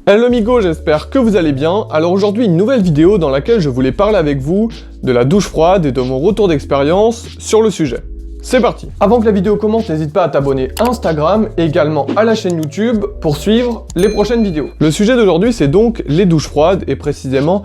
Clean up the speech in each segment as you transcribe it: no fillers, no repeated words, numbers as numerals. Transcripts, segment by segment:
Hello amigo, j'espère que vous allez bien. Alors aujourd'hui une nouvelle vidéo dans laquelle je voulais parler avec vous de la douche froide et de mon retour d'expérience sur le sujet. C'est parti. Avant que la vidéo commence, n'hésite pas à t'abonner à Instagram et également à la chaîne YouTube pour suivre les prochaines vidéos. Le sujet d'aujourd'hui c'est donc les douches froides et précisément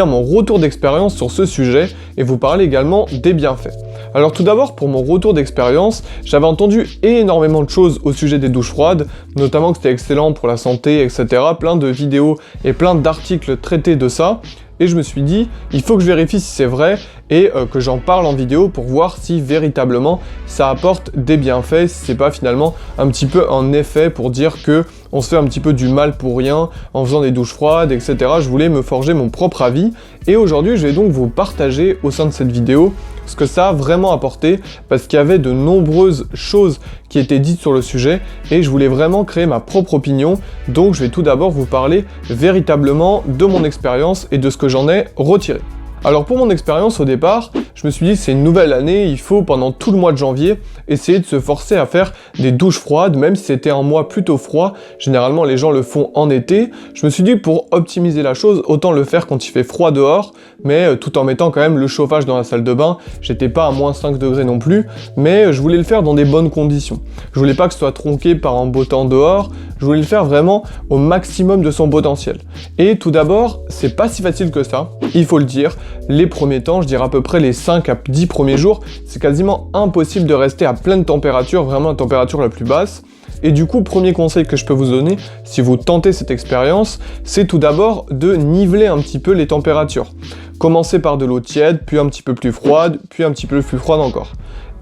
mon retour d'expérience sur ce sujet et vous parler également des bienfaits. Alors tout d'abord pour mon retour d'expérience, j'avais entendu énormément de choses au sujet des douches froides, notamment que c'était excellent pour la santé, etc. Plein de vidéos et plein d'articles traités de ça. Et je me suis dit, il faut que je vérifie si c'est vrai et que j'en parle en vidéo pour voir si véritablement ça apporte des bienfaits, si c'est pas finalement un petit peu un effet pour dire que on se fait un petit peu du mal pour rien en faisant des douches froides, etc. Je voulais me forger mon propre avis et aujourd'hui je vais donc vous partager au sein de cette vidéo ce que ça a vraiment apporté parce qu'il y avait de nombreuses choses qui étaient dites sur le sujet et je voulais vraiment créer ma propre opinion. Donc je vais tout d'abord vous parler véritablement de mon expérience et de ce que j'en ai retiré. Alors pour mon expérience au départ, je me suis dit c'est une nouvelle année, il faut pendant tout le mois de janvier essayer de se forcer à faire des douches froides, même si c'était un mois plutôt froid, généralement les gens le font en été. Je me suis dit pour optimiser la chose, autant le faire quand il fait froid dehors, mais tout en mettant quand même le chauffage dans la salle de bain. J'étais pas à moins 5 degrés non plus, mais je voulais le faire dans des bonnes conditions. Je voulais pas que ce soit tronqué par un beau temps dehors, je voulais le faire vraiment au maximum de son potentiel. Et tout d'abord, c'est pas si facile que ça, il faut le dire. Les premiers temps, je dirais à peu près les 5 à 10 premiers jours, c'est quasiment impossible de rester à pleine température, vraiment la température la plus basse. Et du coup, premier conseil que je peux vous donner, si vous tentez cette expérience, c'est tout d'abord de niveler un petit peu les températures. Commencez par de l'eau tiède, puis un petit peu plus froide, puis un petit peu plus froide encore.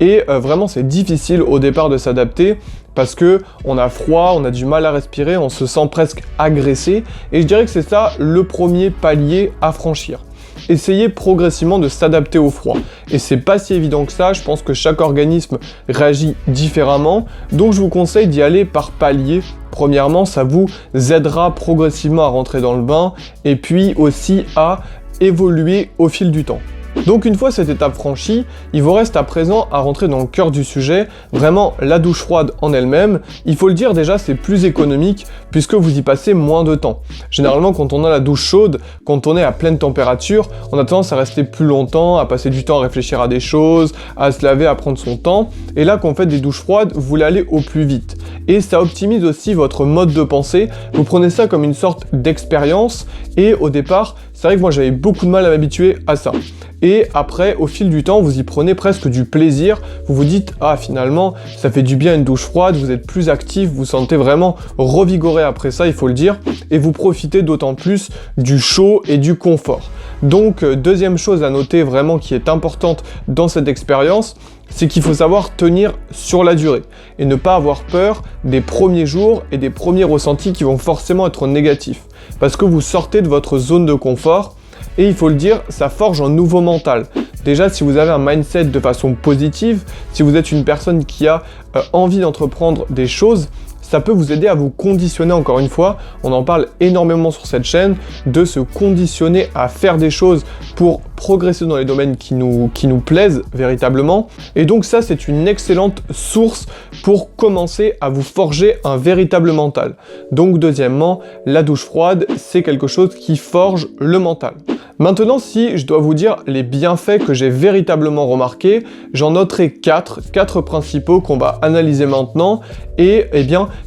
Et vraiment, c'est difficile au départ de s'adapter parce que on a froid, on a du mal à respirer, on se sent presque agressé. Et je dirais que c'est ça le premier palier à franchir. Essayez progressivement de s'adapter au froid. Et c'est pas si évident que ça, je pense que chaque organisme réagit différemment, donc je vous conseille d'y aller par palier. Premièrement, ça vous aidera progressivement à rentrer dans le bain, et puis aussi à évoluer au fil du temps. Donc une fois cette étape franchie, il vous reste à présent à rentrer dans le cœur du sujet, vraiment la douche froide en elle-même. Il faut le dire déjà, c'est plus économique puisque vous y passez moins de temps. Généralement quand on a la douche chaude, quand on est à pleine température, on a tendance à rester plus longtemps, à passer du temps à réfléchir à des choses, à se laver, à prendre son temps. Et là quand vous faites des douches froides, vous voulez aller au plus vite. Et ça optimise aussi votre mode de pensée. Vous prenez ça comme une sorte d'expérience et au départ, c'est vrai que moi j'avais beaucoup de mal à m'habituer à ça. Et après, au fil du temps, vous y prenez presque du plaisir. Vous vous dites, ah finalement, ça fait du bien une douche froide, vous êtes plus actif, vous vous sentez vraiment revigoré après ça, il faut le dire. Et vous profitez d'autant plus du chaud et du confort. Donc, deuxième chose à noter vraiment qui est importante dans cette expérience, c'est qu'il faut savoir tenir sur la durée et ne pas avoir peur des premiers jours et des premiers ressentis qui vont forcément être négatifs. Parce que vous sortez de votre zone de confort. Et il faut le dire, ça forge un nouveau mental. Déjà, si vous avez un mindset de façon positive, si vous êtes une personne qui a envie d'entreprendre des choses, ça peut vous aider à vous conditionner encore une fois. On en parle énormément sur cette chaîne, de se conditionner à faire des choses pour progresser dans les domaines qui nous plaisent véritablement. Et donc ça, c'est une excellente source pour commencer à vous forger un véritable mental. Donc deuxièmement, la douche froide, c'est quelque chose qui forge le mental. Maintenant, si je dois vous dire les bienfaits que j'ai véritablement remarqués, j'en noterai 4 principaux qu'on va analyser maintenant et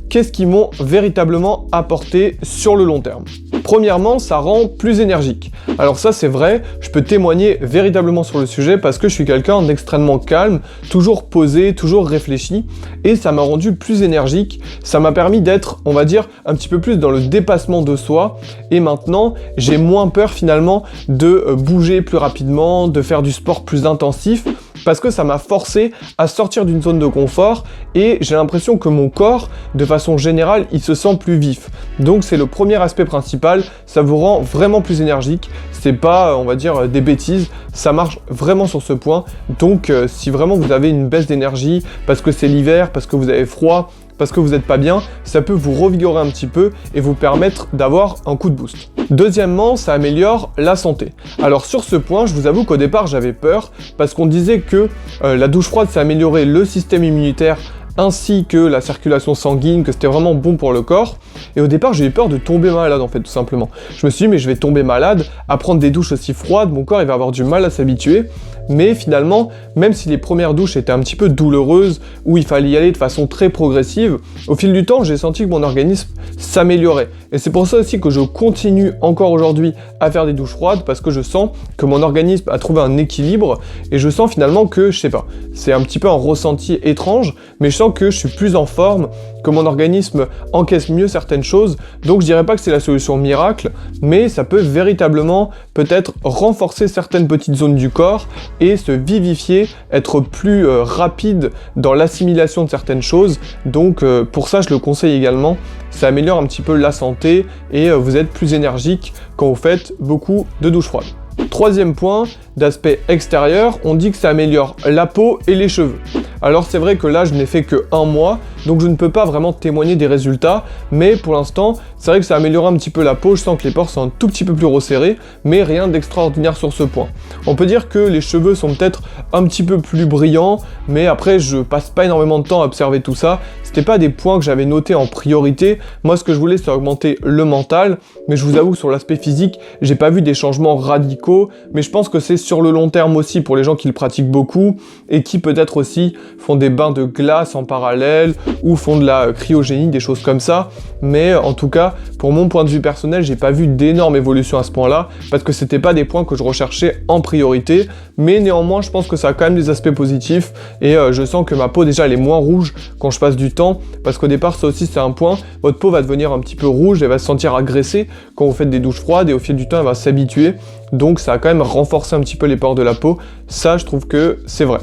qu'est-ce qu'ils m'ont véritablement apporté sur le long terme. Premièrement, ça rend plus énergique. Alors ça c'est vrai, je peux témoigner véritablement sur le sujet parce que je suis quelqu'un d'extrêmement calme, toujours posé, toujours réfléchi et ça m'a rendu plus énergique, ça m'a permis d'être, on va dire, un petit peu plus dans le dépassement de soi et maintenant j'ai moins peur finalement de bouger plus rapidement, de faire du sport plus intensif parce que ça m'a forcé à sortir d'une zone de confort et j'ai l'impression que mon corps, de façon générale, il se sent plus vif. Donc c'est le premier aspect principal, ça vous rend vraiment plus énergique, c'est pas, on va dire, des bêtises, ça marche vraiment sur ce point. Donc si vraiment vous avez une baisse d'énergie, parce que c'est l'hiver, parce que vous avez froid, parce que vous n'êtes pas bien, ça peut vous revigorer un petit peu et vous permettre d'avoir un coup de boost. Deuxièmement, ça améliore la santé. Alors sur ce point, je vous avoue qu'au départ j'avais peur parce qu'on disait que la douche froide ça améliorait le système immunitaire ainsi que la circulation sanguine, que c'était vraiment bon pour le corps. Et au départ, j'ai eu peur de tomber malade en fait, tout simplement. Je me suis dit, mais je vais tomber malade, à prendre des douches aussi froides, mon corps il va avoir du mal à s'habituer. Mais finalement, même si les premières douches étaient un petit peu douloureuses, où il fallait y aller de façon très progressive, au fil du temps, j'ai senti que mon organisme s'améliorait. Et c'est pour ça aussi que je continue encore aujourd'hui à faire des douches froides, parce que je sens que mon organisme a trouvé un équilibre, et je sens finalement que, je sais pas, c'est un petit peu un ressenti étrange, mais je sens que je suis plus en forme, que mon organisme encaisse mieux certaines choses, donc je dirais pas que c'est la solution miracle, mais ça peut véritablement peut-être renforcer certaines petites zones du corps et se vivifier, être plus rapide dans l'assimilation de certaines choses, donc pour ça je le conseille également, ça améliore un petit peu la santé et vous êtes plus énergique quand vous faites beaucoup de douches froides. Troisième point, d'aspect extérieur, on dit que ça améliore la peau et les cheveux. Alors c'est vrai que là je n'ai fait que 1 mois, donc je ne peux pas vraiment témoigner des résultats, mais pour l'instant, c'est vrai que ça améliore un petit peu la peau, je sens que les pores sont un tout petit peu plus resserrés, mais rien d'extraordinaire sur ce point. On peut dire que les cheveux sont peut-être un petit peu plus brillants, mais après je passe pas énormément de temps à observer tout ça, c'était pas des points que j'avais notés en priorité, moi ce que je voulais c'est augmenter le mental, mais je vous avoue que sur l'aspect physique, j'ai pas vu des changements radicaux, mais je pense que c'est sur le long terme aussi pour les gens qui le pratiquent beaucoup, et qui peut-être aussi font des bains de glace en parallèle, ou font de la cryogénie, des choses comme ça, mais en tout cas, pour mon point de vue personnel, j'ai pas vu d'énorme évolution à ce point-là, parce que c'était pas des points que je recherchais en priorité, mais néanmoins, je pense que ça a quand même des aspects positifs, et je sens que ma peau déjà elle est moins rouge quand je passe du temps, parce qu'au départ, ça aussi c'est un point, votre peau va devenir un petit peu rouge, elle va se sentir agressée quand vous faites des douches froides, et au fil du temps, elle va s'habituer, donc ça a quand même renforcé un petit peu les pores de la peau, ça je trouve que c'est vrai.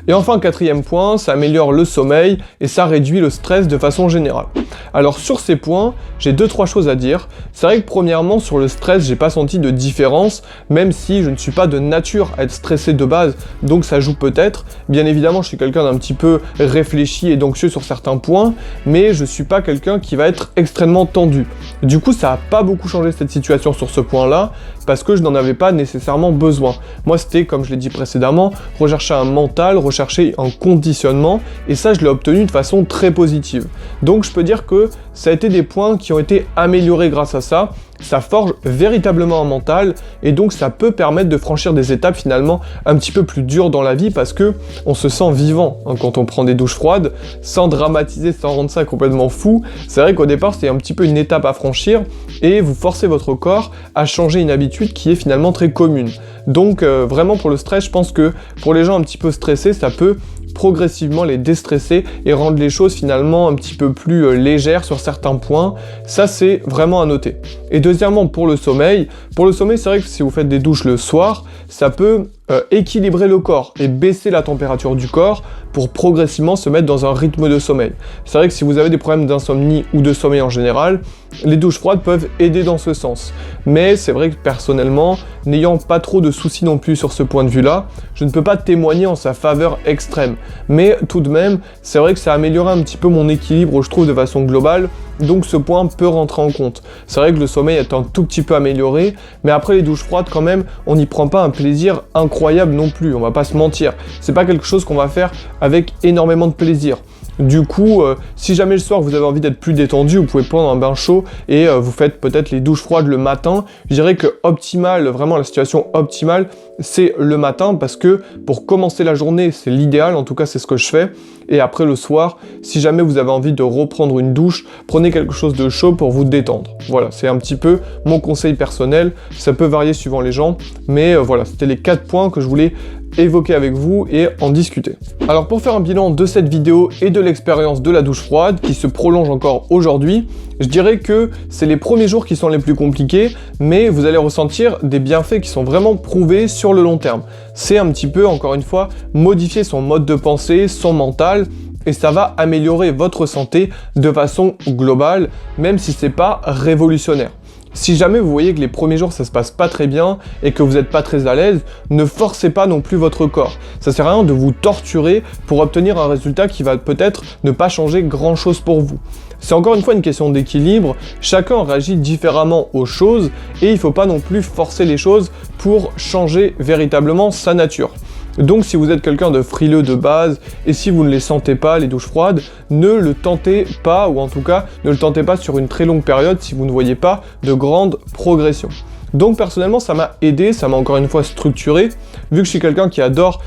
Et enfin, quatrième point, ça améliore le sommeil et ça réduit le stress de façon générale. Alors sur ces points, j'ai 2-3 choses à dire. C'est vrai que premièrement, sur le stress, j'ai pas senti de différence, même si je ne suis pas de nature à être stressé de base, donc ça joue peut-être. Bien évidemment, je suis quelqu'un d'un petit peu réfléchi et d'anxieux sur certains points, mais je suis pas quelqu'un qui va être extrêmement tendu. Du coup, ça a pas beaucoup changé cette situation sur ce point-là, parce que je n'en avais pas nécessairement besoin. Moi, c'était, comme je l'ai dit précédemment, rechercher un mental, rechercher un conditionnement, et ça, je l'ai obtenu de façon très positive. Donc, je peux dire que ça a été des points qui ont été améliorés grâce à ça. Ça forge véritablement un mental, et donc ça peut permettre de franchir des étapes finalement un petit peu plus dures dans la vie, parce que on se sent vivant quand on prend des douches froides, sans dramatiser, sans rendre ça complètement fou. C'est vrai qu'au départ, c'est un petit peu une étape à franchir, et vous forcez votre corps à changer une habitude qui est finalement très commune. Donc vraiment pour le stress, je pense que pour les gens un petit peu stressés, ça peut progressivement les déstresser et rendre les choses finalement un petit peu plus légères sur certains points. Ça, c'est vraiment à noter. Et deuxièmement, pour le sommeil, c'est vrai que si vous faites des douches le soir, ça peut équilibrer le corps et baisser la température du corps pour progressivement se mettre dans un rythme de sommeil. C'est vrai que si vous avez des problèmes d'insomnie ou de sommeil en général, les douches froides peuvent aider dans ce sens. Mais c'est vrai que personnellement, n'ayant pas trop de soucis non plus sur ce point de vue-là, je ne peux pas témoigner en sa faveur extrême. Mais tout de même, c'est vrai que ça a amélioré un petit peu mon équilibre, je trouve, de façon globale, donc ce point peut rentrer en compte. C'est vrai que le sommeil est un tout petit peu amélioré, mais après les douches froides quand même, on n'y prend pas un plaisir incroyable non plus, on va pas se mentir. C'est pas quelque chose qu'on va faire avec énormément de plaisir. Du coup, si jamais le soir vous avez envie d'être plus détendu, vous pouvez prendre un bain chaud et vous faites peut-être les douches froides le matin. Je dirais que optimal, vraiment la situation optimale, c'est le matin, parce que pour commencer la journée, c'est l'idéal, en tout cas c'est ce que je fais. Et après le soir, si jamais vous avez envie de reprendre une douche, prenez quelque chose de chaud pour vous détendre. Voilà, c'est un petit peu mon conseil personnel, ça peut varier suivant les gens, mais voilà, c'était les 4 points que je voulais évoquer avec vous et en discuter. Alors pour faire un bilan de cette vidéo et de l'expérience de la douche froide qui se prolonge encore aujourd'hui, je dirais que c'est les premiers jours qui sont les plus compliqués, mais vous allez ressentir des bienfaits qui sont vraiment prouvés sur le long terme. C'est un petit peu, encore une fois, modifier son mode de pensée, son mental, et ça va améliorer votre santé de façon globale, même si c'est pas révolutionnaire. Si jamais vous voyez que les premiers jours ça se passe pas très bien et que vous n'êtes pas très à l'aise, ne forcez pas non plus votre corps. Ça sert à rien de vous torturer pour obtenir un résultat qui va peut-être ne pas changer grand chose pour vous. C'est encore une fois une question d'équilibre, chacun réagit différemment aux choses et il ne faut pas non plus forcer les choses pour changer véritablement sa nature. Donc si vous êtes quelqu'un de frileux de base, et si vous ne les sentez pas, les douches froides, ne le tentez pas, ou en tout cas, ne le tentez pas sur une très longue période si vous ne voyez pas de grande progression. Donc personnellement, ça m'a aidé, ça m'a encore une fois structuré, vu que je suis quelqu'un qui adore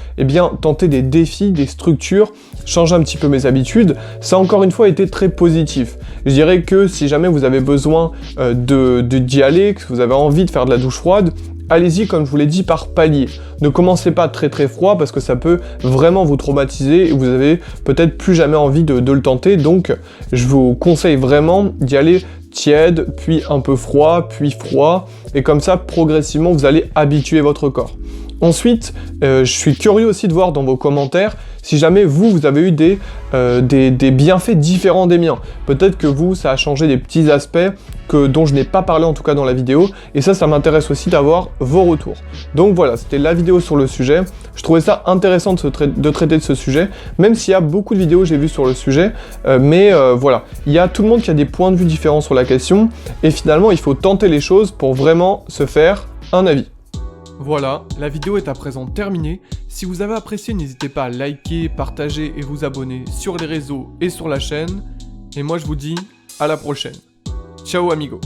tenter des défis, des structures, changer un petit peu mes habitudes, ça a encore une fois été très positif. Je dirais que si jamais vous avez besoin d'y aller, que vous avez envie de faire de la douche froide, allez-y, comme je vous l'ai dit, par palier. Ne commencez pas très très froid parce que ça peut vraiment vous traumatiser et vous avez peut-être plus jamais envie de le tenter. Donc je vous conseille vraiment d'y aller tiède, puis un peu froid, puis froid. Et comme ça, progressivement, vous allez habituer votre corps. Ensuite, je suis curieux aussi de voir dans vos commentaires si jamais vous avez eu des bienfaits différents des miens. Peut-être que vous, ça a changé des petits aspects dont je n'ai pas parlé en tout cas dans la vidéo. Et ça m'intéresse aussi d'avoir vos retours. Donc voilà, c'était la vidéo sur le sujet. Je trouvais ça intéressant de traiter de ce sujet, même s'il y a beaucoup de vidéos que j'ai vues sur le sujet. Mais voilà, il y a tout le monde qui a des points de vue différents sur la question. Et finalement, il faut tenter les choses pour vraiment se faire un avis. Voilà, la vidéo est à présent terminée. Si vous avez apprécié, n'hésitez pas à liker, partager et vous abonner sur les réseaux et sur la chaîne. Et moi je vous dis à la prochaine. Ciao amigo.